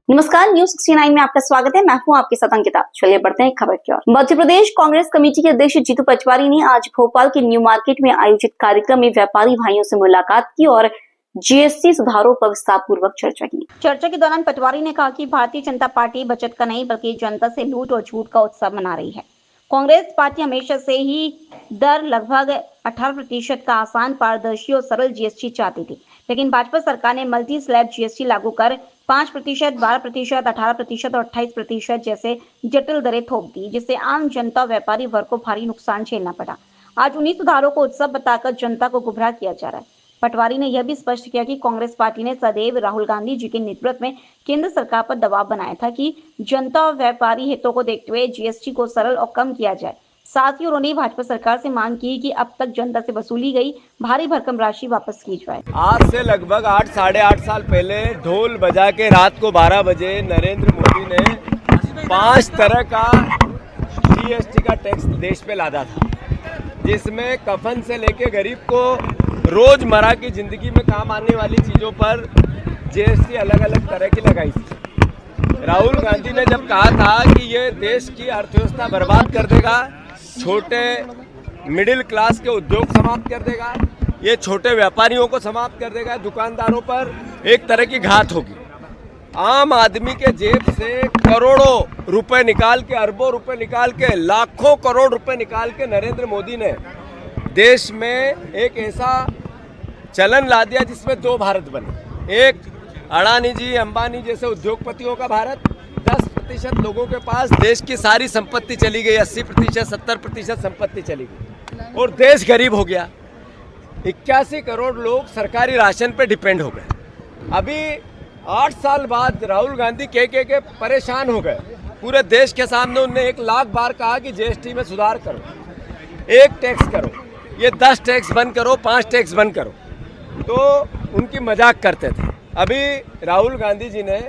नमस्कार, न्यूज 69 में आपका स्वागत है। मैं हूं आपके साथ अंकिता। चलिए बढ़ते हैं खबर की ओर। मध्य प्रदेश कांग्रेस कमेटी के अध्यक्ष जीतू पचवारी ने आज भोपाल के न्यू मार्केट में आयोजित कार्यक्रम में व्यापारी भाइयों से मुलाकात की और जीएसटी सुधारों पर विस्तारपूर्वक चर्चा की। चर्चा के दौरान पटवारी ने कहा कि भारतीय जनता पार्टी बचत का नहीं बल्कि जनता से लूट और झूठ का उत्सव मना रही है। कांग्रेस पार्टी हमेशा से ही दर लगभग 18% का आसान, पारदर्शी और सरल जीएसटी चाहती थी, लेकिन भाजपा सरकार ने मल्टी स्लैब जीएसटी लागू कर 5%, 12%, 18% और 28% जैसे जटिल दरें थोप दी, जिससे आम जनता और व्यापारी वर्ग को भारी नुकसान झेलना पड़ा। आज उन्हीं सुधारों को उत्सव बताकर जनता को गुमराह किया जा रहा है। पटवारी ने यह भी स्पष्ट किया कि कांग्रेस पार्टी ने सदैव राहुल गांधी जी के नेतृत्व में केंद्र सरकार पर दबाव बनाया था कि जनता और व्यापारी हितों को देखते हुए जीएसटी को सरल और कम किया जाए। साथ ही उन्होंने भाजपा सरकार से मांग की कि अब तक जनता से वसूली गई भारी भरकम राशि वापस की जाए। आज से लगभग 8 साढ़े 8 साल पहले ढोल बजा के रात को 12 बजे नरेंद्र मोदी ने 5 तरह का जीएसटी का टैक्स देश पे लादा था, जिसमें कफन से लेके गरीब को रोजमर्रा की जिंदगी में काम आने वाली चीजों पर जीएसटी अलग अलग तरह की लगाई थी। राहुल गांधी ने जब कहा था कि ये देश की अर्थव्यवस्था बर्बाद कर देगा, छोटे मिडिल क्लास के उद्योग समाप्त कर देगा, ये छोटे व्यापारियों को समाप्त कर देगा, दुकानदारों पर एक तरह की घात होगी। आम आदमी के जेब से करोड़ों रुपए निकाल के, अरबों रुपए निकाल के, लाखों करोड़ रुपए निकाल के नरेंद्र मोदी ने देश में एक ऐसा चलन ला दिया जिसमें 2 भारत बने। एक अडानी जी, अंबानी जैसे उद्योगपतियों का भारत, 10% लोगों के पास देश की सारी संपत्ति चली गई, 80%, 70% संपत्ति चली गई और देश गरीब हो गया। 81 करोड़ लोग सरकारी राशन पे डिपेंड हो गए। अभी 8 साल बाद राहुल गांधी के परेशान हो गए। पूरे देश के सामने उन्होंने 1 लाख बार कहा कि जीएसटी में सुधार करो, एक टैक्स करो, ये 10 टैक्स बंद करो, 5 टैक्स बंद करो, तो उनकी मजाक करते थे। अभी राहुल गांधी जी ने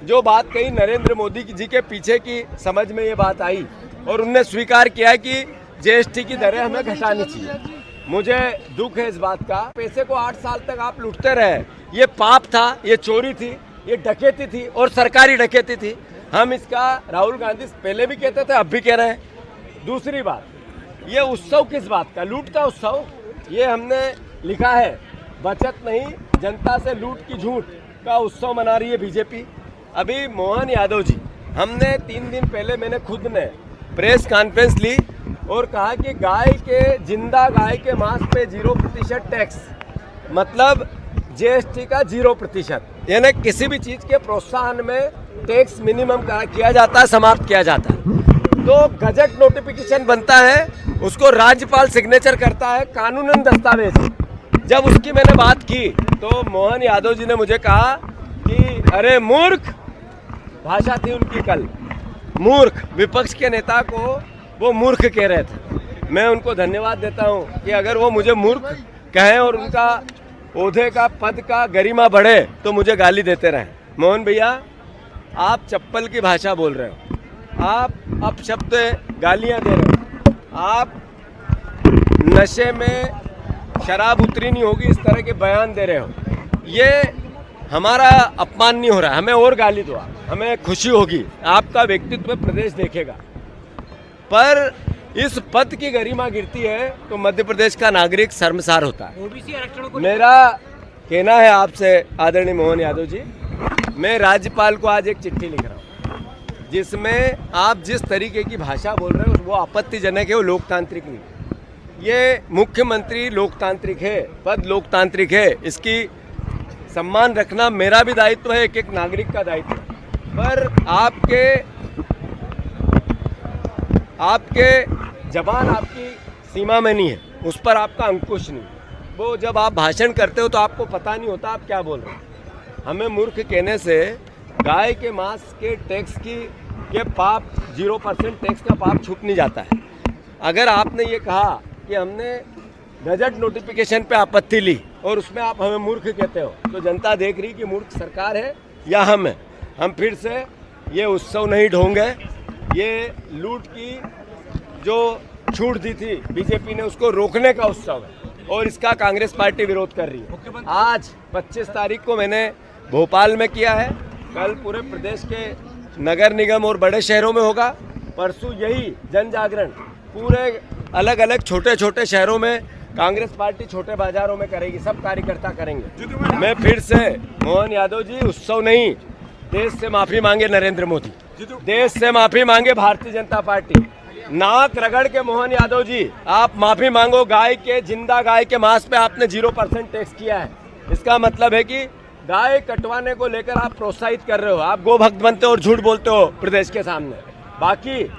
जो बात कही, नरेंद्र मोदी जी के पीछे की समझ में ये बात आई और उनने स्वीकार किया कि जीएसटी की दरें हमें घटानी चाहिए। मुझे दुख है इस बात का। पैसे को 8 साल तक आप लूटते रहे, ये पाप था, ये चोरी थी, ये डकैती थी और सरकारी डकैती थी। हम इसका राहुल गांधी पहले भी कहते थे, अब भी कह रहे हैं। दूसरी बात, ये उत्सव किस बात का? लूट का उत्सव। ये हमने लिखा है, बचत नहीं जनता से लूट की झूठ का उत्सव मना रही है बीजेपी। अभी मोहन यादव जी, हमने 3 दिन पहले मैंने खुद ने प्रेस कॉन्फ्रेंस ली और कहा कि जिंदा गाय के मांस पे 0% टैक्स, मतलब जीएसटी का 0%, यानी किसी भी चीज के प्रोत्साहन में टैक्स मिनिमम किया जाता है, समाप्त किया जाता है। तो गजट नोटिफिकेशन बनता है, उसको राज्यपाल सिग्नेचर करता है, कानूनन दस्तावेज। जब उसकी मैंने बात की तो मोहन यादव जी ने मुझे कहा कि अरे मूर्ख, भाषा थी उनकी कल, मूर्ख, विपक्ष के नेता को वो मूर्ख कह रहे थे। मैं उनको धन्यवाद देता हूं कि अगर वो मुझे मूर्ख कहें और उनका ओहदे का, पद का गरिमा बढ़े तो मुझे गाली देते रहें। मोहन भैया, आप चप्पल की भाषा बोल रहे हो, आप अपशब्द गालियां दे रहे हो, आप नशे में शराब उतरी नहीं होगी इस तरह के बयान दे रहे हो। ये हमारा अपमान नहीं हो रहा है, हमें और गाली दो, हमें खुशी होगी, आपका व्यक्तित्व प्रदेश देखेगा। पर इस पद की गरिमा गिरती है तो मध्य प्रदेश का नागरिक शर्मसार होता है। मेरा कहना है आपसे आदरणीय मोहन यादव जी, मैं राज्यपाल को आज एक चिट्ठी लिख रहा हूँ जिसमें आप जिस तरीके की भाषा बोल रहे हो वो आपत्तिजनक है, वो लोकतांत्रिक नहीं। ये मुख्यमंत्री लोकतांत्रिक है, पद लोकतांत्रिक है, इसकी सम्मान रखना मेरा भी दायित्व है, एक नागरिक का दायित्व है। पर आपके जबान आपकी सीमा में नहीं है, उस पर आपका अंकुश नहीं। वो जब आप भाषण करते हो तो आपको पता नहीं होता आप क्या बोल रहे हो। हमें मूर्ख कहने से गाय के मांस के टैक्स के पाप, 0% टैक्स का पाप छूट नहीं जाता है। अगर आपने ये कहा कि हमने गजट नोटिफिकेशन पे आपत्ति ली और उसमें आप हमें मूर्ख कहते हो, तो जनता देख रही कि मूर्ख सरकार है या हम हैं। हम फिर से ये उत्सव नहीं ढोंगे। ये लूट की जो छूट दी थी बीजेपी ने, उसको रोकने का उत्सव है और इसका कांग्रेस पार्टी विरोध कर रही है। आज 25 तारीख को मैंने भोपाल में किया है, कल पूरे प्रदेश के नगर निगम और बड़े शहरों में होगा। परसों यही जन जागरण पूरे अलग अलग छोटे छोटे शहरों में कांग्रेस पार्टी छोटे बाजारों में करेगी, सब कार्यकर्ता करेंगे। मैं फिर से मोहन यादव जी, उत्सव नहीं, देश से माफी मांगे नरेंद्र मोदी, देश से माफी मांगे भारतीय जनता पार्टी। नाक रगड़ के मोहन यादव जी आप माफी मांगो। गाय के, जिंदा गाय के मांस पे आपने 0% टैक्स किया है। इसका मतलब है कि गाय कटवाने को लेकर आप प्रोत्साहित कर रहे हो, आप गोभक्त बनते हो और झूठ बोलते हो प्रदेश के सामने। बाकी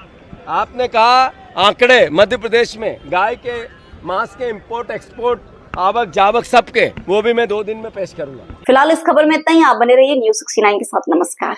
आपने कहा आंकड़े मध्य प्रदेश में गाय के मांस के इंपोर्ट एक्सपोर्ट आवक जावक सबके, वो भी मैं 2 दिन में पेश करूंगा। फिलहाल इस खबर में इतना ही। आप बने रहिए News 69 के साथ। नमस्कार।